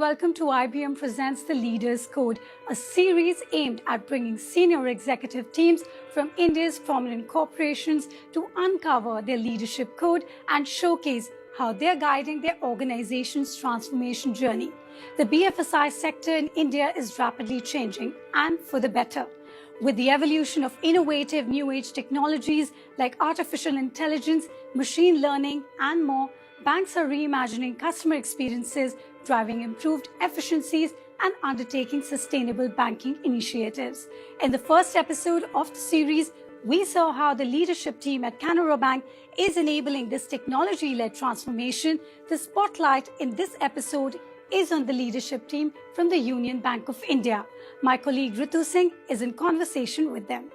welcome to IBM Presents The Leaders Code, a series aimed at bringing senior executive teams from India's prominent corporations to uncover their leadership code and showcase how they're guiding their organization's transformation journey. The BFSI sector in India is rapidly changing, and for the better. With the evolution of innovative new age technologies like artificial intelligence, machine learning, and more, banks are reimagining customer experiences, driving improved efficiencies, and undertaking sustainable banking initiatives. In the first episode of the series, we saw how the leadership team at Canara Bank is enabling this technology-led transformation. The spotlight in this episode is on the leadership team from the Union Bank of India. My colleague Ritu Singh is in conversation with them.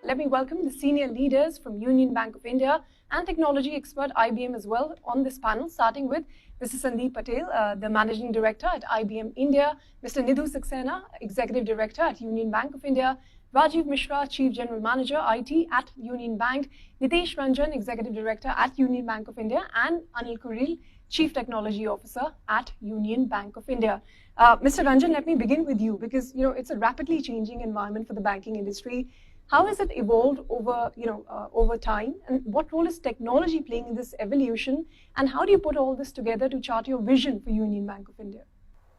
Let me welcome the senior leaders from Union Bank of India and technology expert IBM as well on this panel, starting with Mr. Sandeep Patel, the Managing Director at IBM India, Mr. Ritu Singh, Executive Director at Union Bank of India, Rajiv Mishra, Chief General Manager, IT at Union Bank, Nitesh Ranjan, Executive Director at Union Bank of India, and Anil Kuril, Chief Technology Officer at Union Bank of India. Mr. Ranjan, let me begin with you because it's a rapidly changing environment for the banking industry. How has it evolved over time, and what role is technology playing in this evolution, and how do you put all this together to chart your vision for Union Bank of India?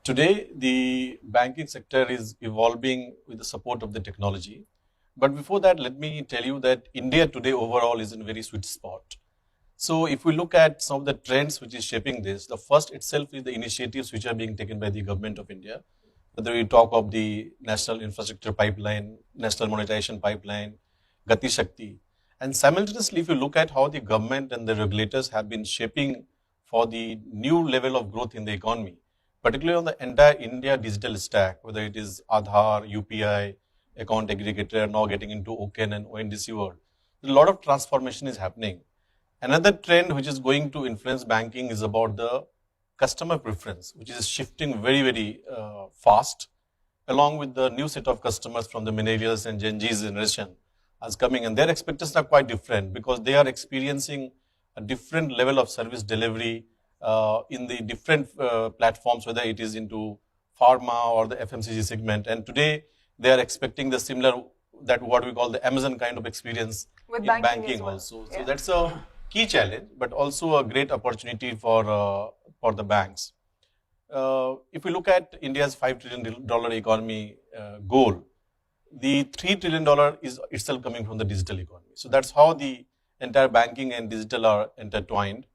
Today, the banking sector is evolving with the support of the technology. But before that, let me tell you that India today overall is in a very sweet spot. So if we look at some of the trends which is shaping this, the first itself is the initiatives which are being taken by the government of India. Whether we talk of the National Infrastructure Pipeline, National Monetization Pipeline, Gati Shakti. And simultaneously, if you look at how the government and the regulators have been shaping for the new level of growth in the economy, particularly on the entire India digital stack, whether it is Aadhaar, UPI, account aggregator, now getting into OCEN and ONDC world, a lot of transformation is happening. Another trend which is going to influence banking is about the customer preference, which is shifting very, very fast, along with the new set of customers from the millennials and Gen Z generation as coming. And their expectations are quite different because they are experiencing a different level of service delivery in the different platforms, whether it is into pharma or the FMCG segment. And today, they are expecting the similar, that what we call the Amazon kind of experience with in banking well. Also. Yeah. So that's a key challenge, but also a great opportunity for the banks. If we look at India's $5 trillion economy goal, the $3 trillion is itself coming from the digital economy. So that's how the entire banking and digital are intertwined.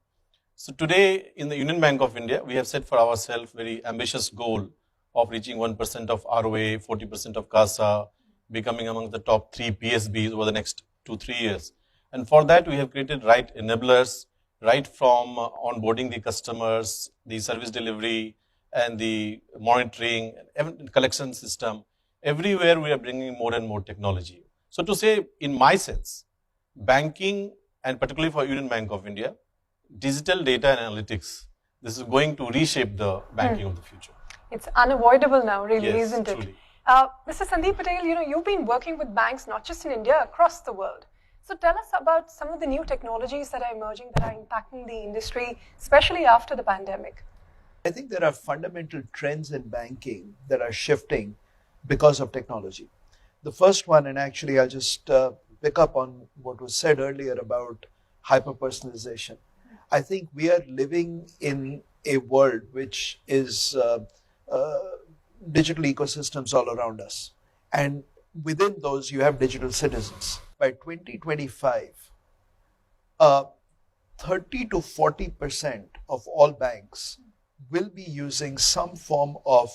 So today in the Union Bank of India, we have set for ourselves very ambitious goal of reaching 1% of ROA, 40% of CASA, becoming among the top 3 PSBs over the next 2-3 years. And for that, we have created right enablers, right from onboarding the customers, the service delivery, and the monitoring and collection system. Everywhere we are bringing more and more technology. So to say, in my sense, banking, and particularly for Union Bank of India, digital data and analytics, this is going to reshape the banking of the future. It's unavoidable now, really, yes, isn't it? Truly. Mr. Sandeep Patel, you've been working with banks not just in India, across the world. So tell us about some of the new technologies that are emerging, that are impacting the industry, especially after the pandemic. I think there are fundamental trends in banking that are shifting because of technology. The first one, and actually I'll just pick up on what was said earlier about hyper-personalization. I think we are living in a world which is digital ecosystems all around us. And within those, you have digital citizens. By 2025, 30 to 40% of all banks will be using some form of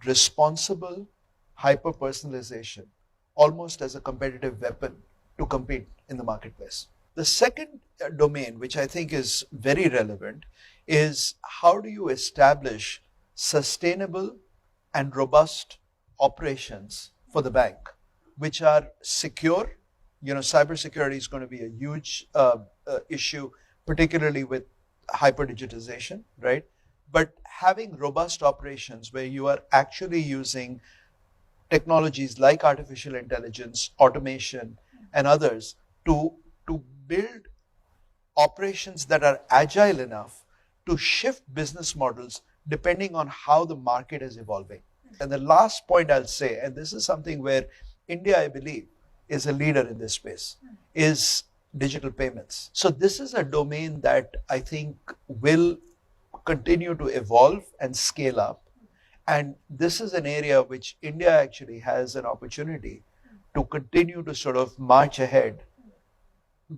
responsible hyper-personalization, almost as a competitive weapon to compete in the marketplace. The second domain, which I think is very relevant, is how do you establish sustainable and robust operations for the bank, which are secure. Cybersecurity is going to be a huge issue, particularly with hyper-digitization, right? But having robust operations where you are actually using technologies like artificial intelligence, automation, and others to build operations that are agile enough to shift business models depending on how the market is evolving. And the last point I'll say, and this is something where India, I believe, is a leader in this space, is digital payments. So this is a domain that I think will continue to evolve and scale up. And this is an area which India actually has an opportunity to continue to sort of march ahead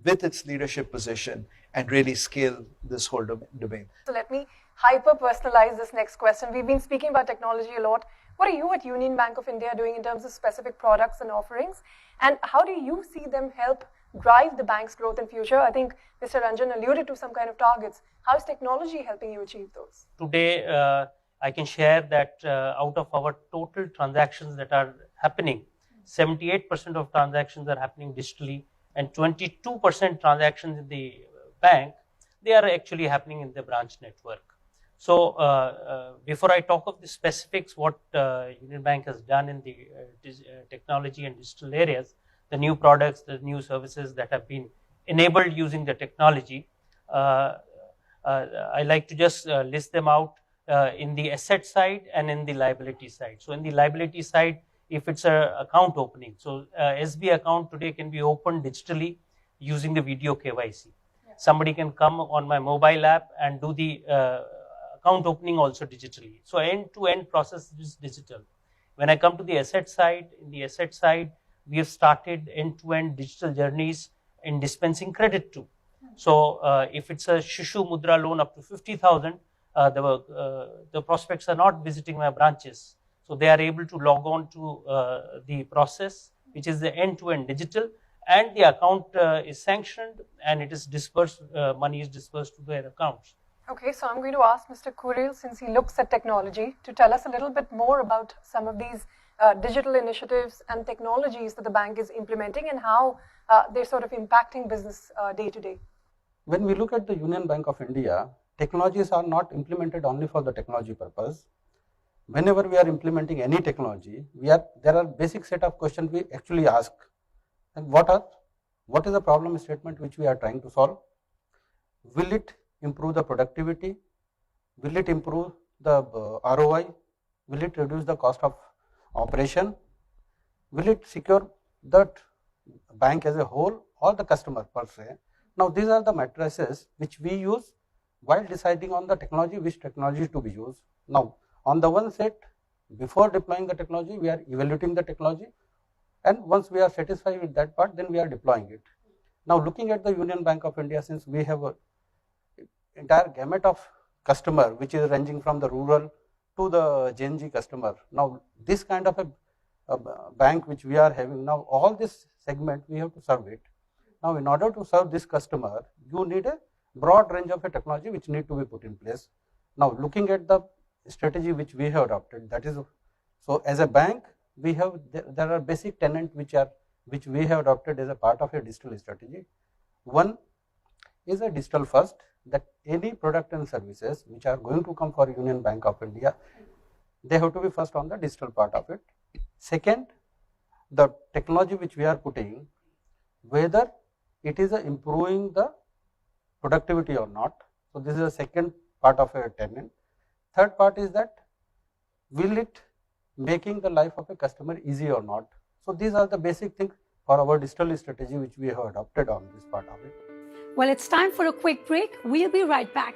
with its leadership position and really scale this whole domain. So let me hyper-personalize this next question. We've been speaking about technology a lot. What are you at Union Bank of India doing in terms of specific products and offerings? And how do you see them help drive the bank's growth in future? I think Mr. Ranjan alluded to some kind of targets. How is technology helping you achieve those? Today, I can share that out of our total transactions that are happening, 78% of transactions are happening digitally, and 22% transactions in the bank, they are actually happening in the branch network. So before I talk of the specifics, what Union Bank has done in the technology and digital areas, the new products, the new services that have been enabled using the technology, I like to just list them out in the asset side and in the liability side. So in the liability side, if it's an account opening, so SB account today can be opened digitally using the video KYC. Yeah. Somebody can come on my mobile app and do the account opening also digitally. So end-to-end process is digital. When I come to the asset side, in the asset side, we have started end-to-end digital journeys in dispensing credit too. So if it's a Shishu Mudra loan up to 50,000, the prospects are not visiting my branches. So they are able to log on to the process, which is the end-to-end digital, and the account is sanctioned and it is disbursed, money is disbursed to their accounts. Okay, so I'm going to ask Mr. Kuril, since he looks at technology, to tell us a little bit more about some of these digital initiatives and technologies that the bank is implementing and how they're sort of impacting business day to day. When we look at the Union Bank of India, technologies are not implemented only for the technology purpose. Whenever we are implementing any technology, there are basic set of questions we actually ask. And what is the problem statement which we are trying to solve? Will it improve the productivity? Will it improve the ROI? Will it reduce the cost of operation? Will it secure that bank as a whole or the customer per se? Now these are the matrices which we use while deciding on the technology, which technology to be used. Now on the one set, before deploying the technology, we are evaluating the technology, and once we are satisfied with that part, then we are deploying it. Now looking at the Union Bank of India, since we have a entire gamut of customer which is ranging from the rural to the Gen Z customer. Now this kind of a bank which we are having, now all this segment we have to serve it. Now in order to serve this customer, you need a broad range of a technology which need to be put in place. Now looking at the strategy which we have adopted, that is, so as a bank we have, there are basic tenets which we have adopted as a part of a digital strategy. One is a digital first, that any product and services which are going to come for Union Bank of India, they have to be first on the digital part of it. Second, the technology which we are putting, whether it is improving the productivity or not. So this is the second part of a tenet. Third part is that will it making the life of a customer easy or not. So these are the basic things for our digital strategy which we have adopted on this part of it. Well, it's time for a quick break. We'll be right back.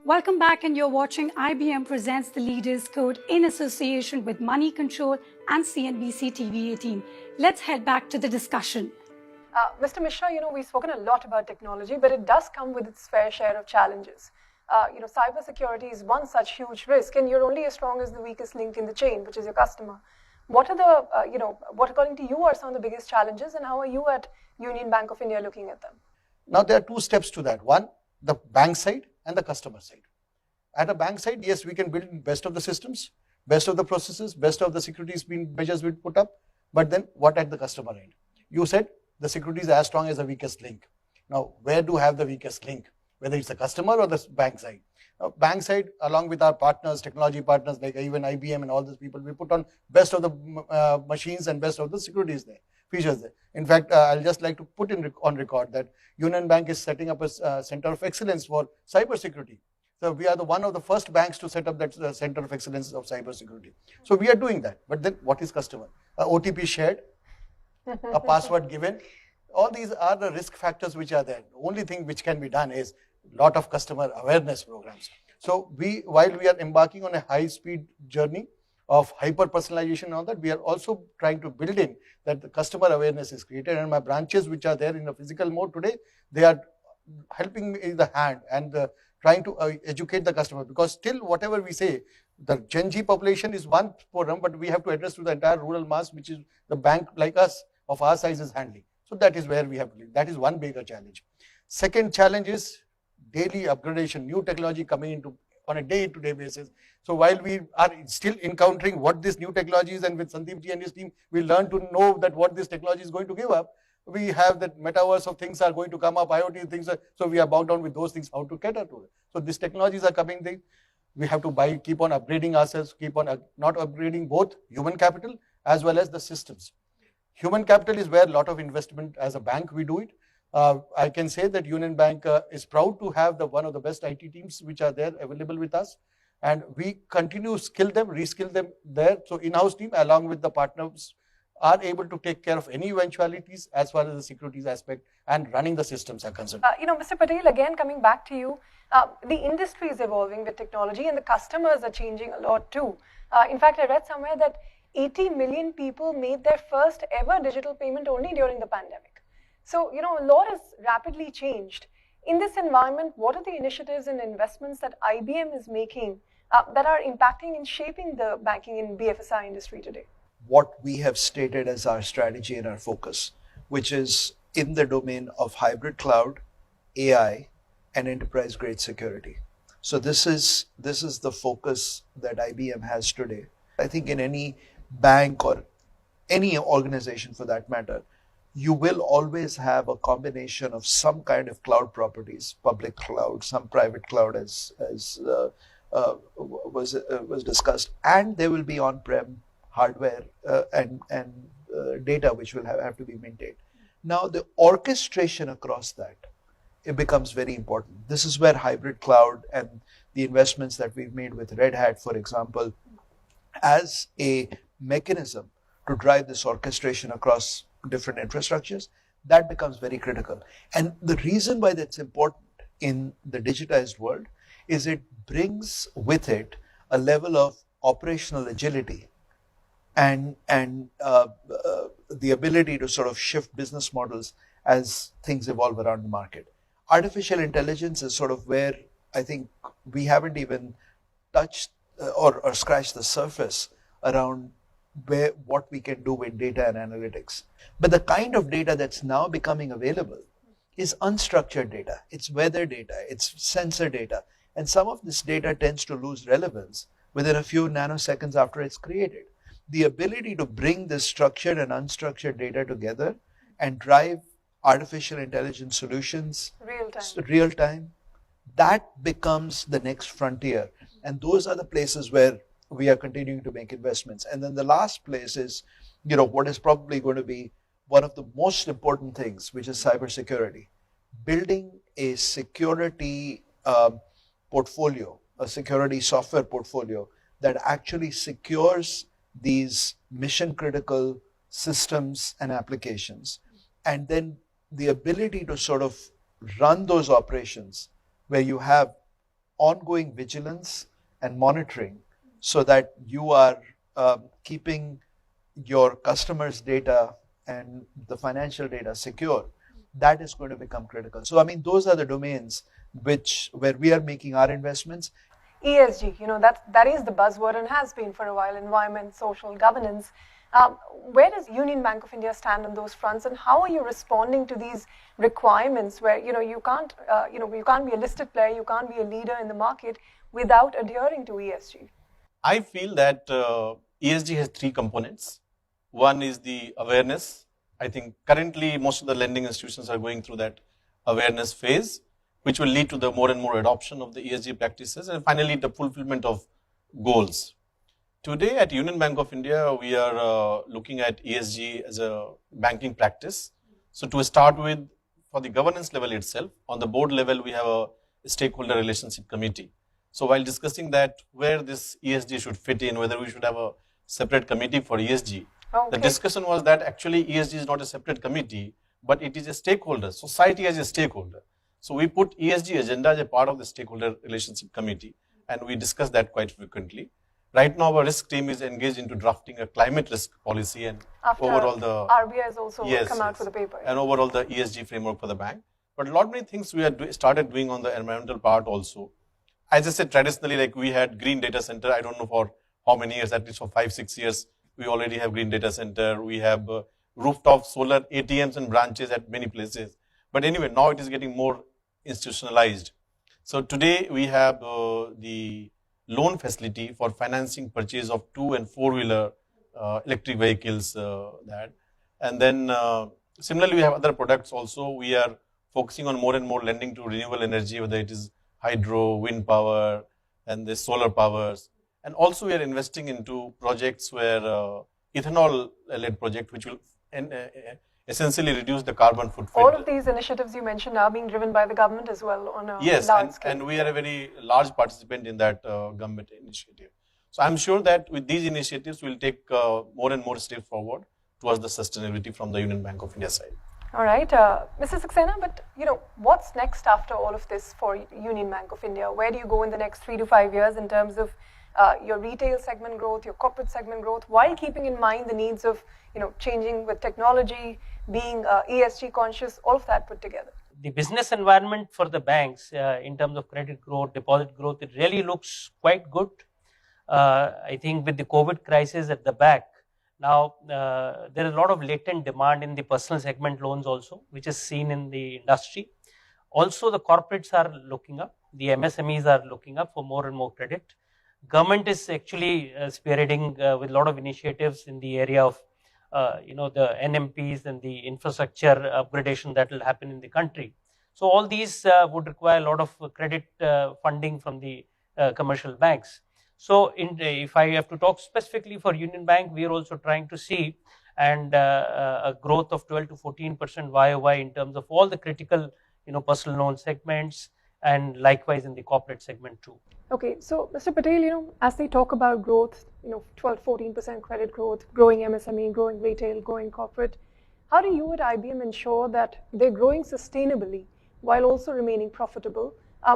Welcome back, and you're watching IBM Presents the Leaders Code in association with Money Control and CNBC-TV18. Let's head back to the discussion. Mr. Mishra, we've spoken a lot about technology, but it does come with its fair share of challenges. Cybersecurity is one such huge risk, and you're only as strong as the weakest link in the chain, which is your customer. What are the, what according to you are some of the biggest challenges, and how are you at Union Bank of India looking at them? Now, there are two steps to that. One, the bank side and the customer side. At a bank side, yes, we can build best of the systems, best of the processes, best of the securities measures we put up. But then what at the customer end? You said the security is as strong as the weakest link. Now, where do you have the weakest link? whether it's the customer or the bank side. Bank side, along with our partners, technology partners like even IBM and all these people, we put on best of the machines and best of the securities there, features there. In fact, I'll just like to put on record that Union Bank is setting up a center of excellence for cyber security. So we are one of the first banks to set up that center of excellence of cyber security. So we are doing that. But then what is customer? OTP shared, a password given. All these are the risk factors which are there. The only thing which can be done is lot of customer awareness programs. So while we are embarking on a high-speed journey of hyper-personalization and all that, we are also trying to build in that the customer awareness is created. And my branches which are there in the physical mode today, they are helping me in the hand and trying to educate the customer, because still whatever we say, the Gen Z population is one forum, but we have to address to the entire rural mass, which is the bank like us of our size is handling. So that is where we have to live. That is one bigger challenge. Second challenge is daily upgradation, new technology coming into on a day-to-day basis. So while we are still encountering what this new technology is, and with Sandeep ji and his team, we learn to know that what this technology is going to give up. We have that metaverse of things are going to come up, IoT things, so we are bogged down with those things, how to cater to it. So these technologies are coming, we have to keep on upgrading ourselves, keep on not upgrading both human capital as well as the systems. Human capital is where a lot of investment as a bank we do it. I can say that Union Bank is proud to have one of the best IT teams which are there available with us. And we continue to skill them, reskill them there. So in-house team along with the partners are able to take care of any eventualities as far as the securities aspect and running the systems are concerned. Mr. Patel, again coming back to you, the industry is evolving with technology and the customers are changing a lot too. In fact, I read somewhere that 80 million people made their first ever digital payment only during the pandemic. So, a lot has rapidly changed. In this environment, what are the initiatives and investments that IBM is making that are impacting and shaping the banking and BFSI industry today? What we have stated as our strategy and our focus, which is in the domain of hybrid cloud, AI, and enterprise-grade security. So this is the focus that IBM has today. I think in any bank or any organization for that matter, you will always have a combination of some kind of cloud properties, public cloud, some private cloud as was discussed, and there will be on-prem hardware and data which will have to be maintained. Now the orchestration across that, it becomes very important. This is where hybrid cloud and the investments that we've made with Red Hat, for example, as a mechanism to drive this orchestration across different infrastructures, that becomes very critical. And the reason why that's important in the digitized world is it brings with it a level of operational agility and the ability to sort of shift business models as things evolve around the market. Artificial intelligence is sort of where I think we haven't even touched or scratched the surface around what we can do with data and analytics. But the kind of data that's now becoming available is unstructured data. It's weather data, it's sensor data. And some of this data tends to lose relevance within a few nanoseconds after it's created. The ability to bring this structured and unstructured data together and drive artificial intelligence solutions, real time, that becomes the next frontier. And those are the places where we are continuing to make investments. And then the last place is, what is probably going to be one of the most important things, which is cybersecurity. Building a security portfolio, a security software portfolio that actually secures these mission critical systems and applications, and then the ability to sort of run those operations where you have ongoing vigilance and monitoring so that you are keeping your customers' data and the financial data secure. That is going to become critical. So, I mean, those are the domains where we are making our investments. ESG, that is the buzzword and has been for a while, environment, social, governance. Where does Union Bank of India stand on those fronts, and how are you responding to these requirements where, you can't be a listed player, you can't be a leader in the market without adhering to ESG? I feel that ESG has three components. One is the awareness. I think currently most of the lending institutions are going through that awareness phase. which will lead to the more and more adoption of the ESG practices and finally the fulfillment of goals. Today at Union Bank of India, we are looking at ESG as a banking practice. So to start with, for the governance level itself, on the board level, we have a stakeholder relationship committee. So while discussing that, where this ESG should fit in, whether we should have a separate committee for ESG, the discussion was that actually ESG is not a separate committee, but it is a stakeholder, society as a stakeholder. So we put ESG agenda as a part of the stakeholder relationship committee, and we discuss that quite frequently. Right now, our risk team is engaged into drafting a climate risk policy and After overall the RBI has also come out with a paper. And overall the ESG framework for the bank. But a lot many things we had started doing on the environmental part also. As I said, traditionally, like we had green data center. I don't know for how many years, at least for 5-6 years, we already have green data center. We have rooftop solar ATMs and branches at many places. But anyway, now it is getting more institutionalized. So today we have the loan facility for financing purchase of 2- and 4-wheeler electric vehicles. And then similarly, we have other products also. We are focusing on more and more lending to renewable energy, whether it is hydro, wind power, and the solar powers. And also we are investing into projects where ethanol-led project, which will essentially reduce the carbon footprint. All of these initiatives you mentioned are being driven by the government as well on a large scale. And we are a very large participant in that government initiative. So I'm sure that with these initiatives, we'll take more and more steps forward towards the sustainability from the Union Bank of India side. All right, Mr. Saxena, but what's next after all of this for Union Bank of India? Where do you go in the next 3 to 5 years in terms of your retail segment growth, your corporate segment growth, while keeping in mind the needs of changing with technology, being ESG conscious, all of that put together? The business environment for the banks in terms of credit growth, deposit growth, it really looks quite good. I think with the COVID crisis at the back, now there is a lot of latent demand in the personal segment loans also, which is seen in the industry. Also, the corporates are looking up, the MSMEs are looking up for more and more credit. Government is actually spearheading with a lot of initiatives in the area of the NMPs and the infrastructure upgradation that will happen in the country. So all these would require a lot of credit funding from the commercial banks. So if I have to talk specifically for Union Bank, we are also trying to see a growth of 12 to 14% YOY in terms of all the critical personal loan segments, and likewise in the corporate segment too. Okay, so Mr. Patel, as they talk about growth, 12, 14% credit growth, growing MSME, growing retail, growing corporate, how do you at IBM ensure that they're growing sustainably while also remaining profitable?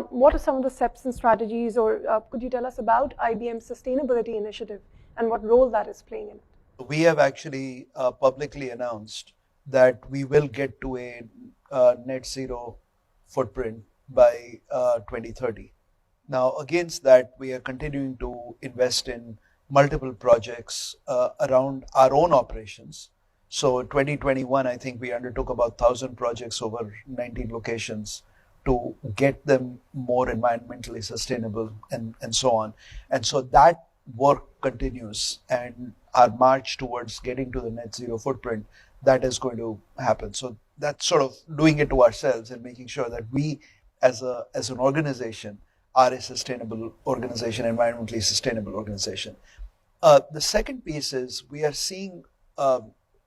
What are some of the steps and strategies, or could you tell us about IBM's sustainability initiative and what role that is playing in it? We have actually publicly announced that we will get to a net zero footprint by 2030. Now, against that, we are continuing to invest in multiple projects around our own operations. So 2021, I think we undertook about 1,000 projects over 19 locations to get them more environmentally sustainable and so on. And so that work continues, and our march towards getting to the net zero footprint, that is going to happen. So that's sort of doing it to ourselves and making sure that we as an organization are a sustainable organization, environmentally sustainable organization. The second piece is we are seeing a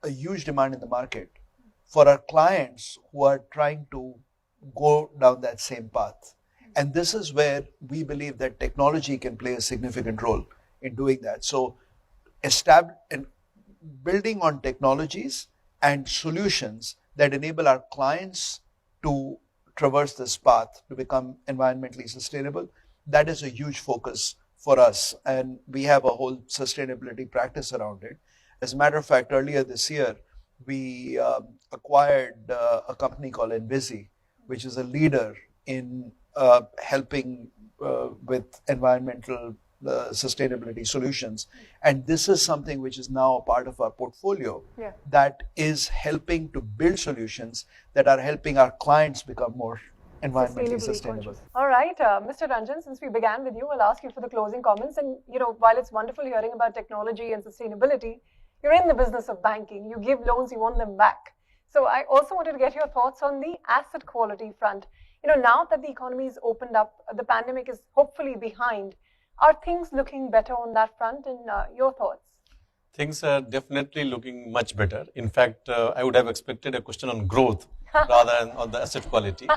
huge demand in the market for our clients who are trying to go down that same path. And this is where we believe that technology can play a significant role in doing that. So building on technologies and solutions that enable our clients to traverse this path to become environmentally sustainable, that is a huge focus for us. And we have a whole sustainability practice around it. As a matter of fact, earlier this year, we acquired a company called Bfsi, which is a leader in helping with environmental sustainability solutions. And this is something which is now a part of our portfolio that is helping to build solutions that are helping our clients become more environmentally sustainable. All right, Mr. Ranjan, since we began with you, I'll ask you for the closing comments. And, while it's wonderful hearing about technology and sustainability, you're in the business of banking. You give loans, you want them back. So I also wanted to get your thoughts on the asset quality front. now that the economy is opened up, the pandemic is hopefully behind. Are things looking better on that front? And your thoughts? Things are definitely looking much better. In fact, I would have expected a question on growth rather than on the asset quality.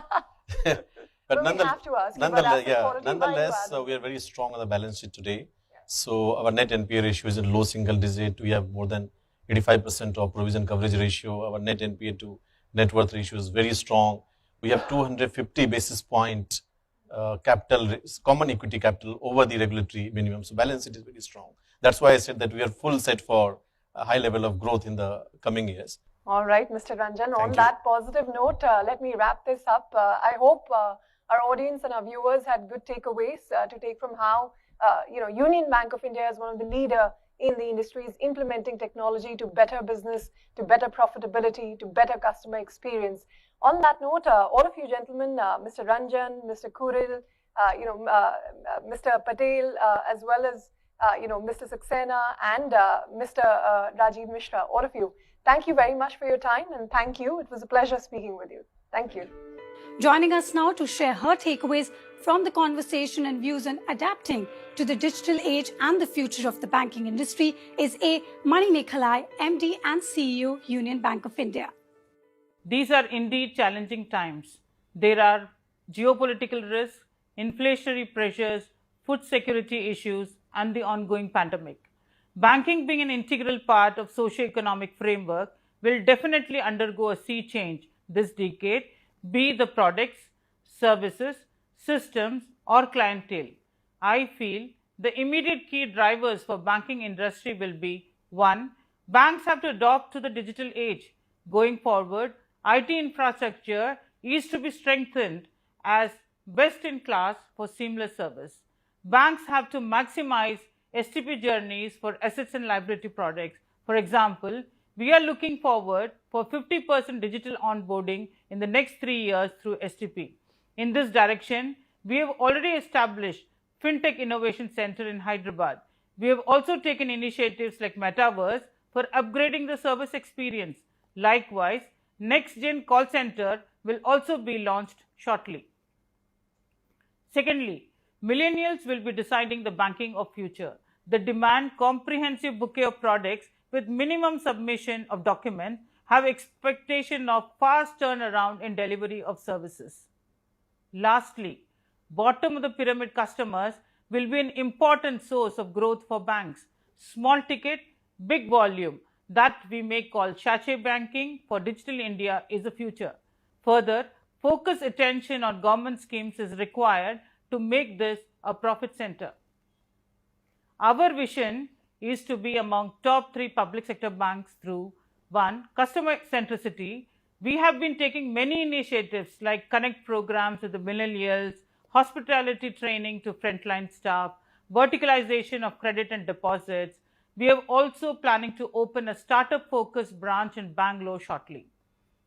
But nonetheless, we are very strong on the balance sheet today. So our net NPA ratio is in low single digit. We have more than 85% of provision coverage ratio. Our net NPA to net worth ratio is very strong. We have 250 basis point capital, common equity capital over the regulatory minimum. So balance sheet is very strong. That's why I said that we are full set for a high level of growth in the coming years. All right, Mr. Ranjan, on that positive note, let me wrap this up. I hope our audience and our viewers had good takeaways to take from how Union Bank of India is one of the leader in the industry, is implementing technology to better business, to better profitability, to better customer experience. On that note, all of you gentlemen, Mr. Ranjan, Mr. Kuril, Mr. Patel, as well as Mr. Saxena and Mr. Rajiv Mishra, all of you, thank you very much for your time, and thank you. It was a pleasure speaking with you. Thank you. Joining us now to share her takeaways from the conversation and views on adapting to the digital age and the future of the banking industry is A. Mani Nikhalai, MD and CEO, Union Bank of India. These are indeed challenging times. There are geopolitical risks, inflationary pressures, food security issues, and the ongoing pandemic. Banking, being an integral part of socio-economic framework, will definitely undergo a sea change this decade, be the products, services, systems, or clientele. I feel the immediate key drivers for banking industry will be: 1. Banks have to adopt to the digital age. Going forward, IT infrastructure is to be strengthened as best in class for seamless service. Banks have to maximize STP journeys for assets and liability products. For example, we are looking forward for 50% digital onboarding in the next 3 years through STP. In this direction, we have already established FinTech Innovation Center in Hyderabad. We have also taken initiatives like Metaverse for upgrading the service experience. Likewise, Next-Gen Call Center will also be launched shortly. Secondly, millennials will be deciding the banking of future. They demand comprehensive bouquet of products with minimum submission of documents, have expectation of fast turnaround in delivery of services. Lastly, bottom of the pyramid customers will be an important source of growth for banks. Small ticket, big volume, that we may call sachet banking for digital India, is the future. Further, focused attention on government schemes is required to make this a profit center. Our vision is to be among top 3 public sector banks through 1. Customer centricity. We have been taking many initiatives like connect programs with the millennials, hospitality training to frontline staff, verticalization of credit and deposits. We are also planning to open a startup focused branch in Bangalore shortly.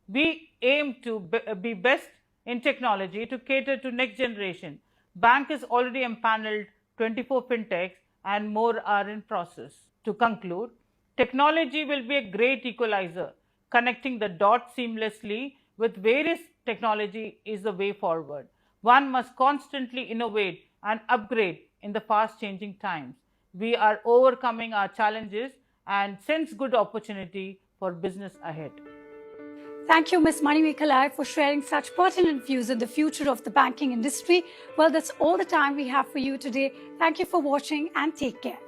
We aim to be best in technology to cater to next generation. Bank is already empaneled 24 fintechs and more are in process. To conclude, technology will be a great equalizer. Connecting the dots seamlessly with various technology is the way forward. One must constantly innovate and upgrade in the fast changing times. We are overcoming our challenges and sense good opportunity for business ahead. Thank you, Ms. Mani Nikhalai, for sharing such pertinent views on the future of the banking industry. Well, that's all the time we have for you today. Thank you for watching and take care.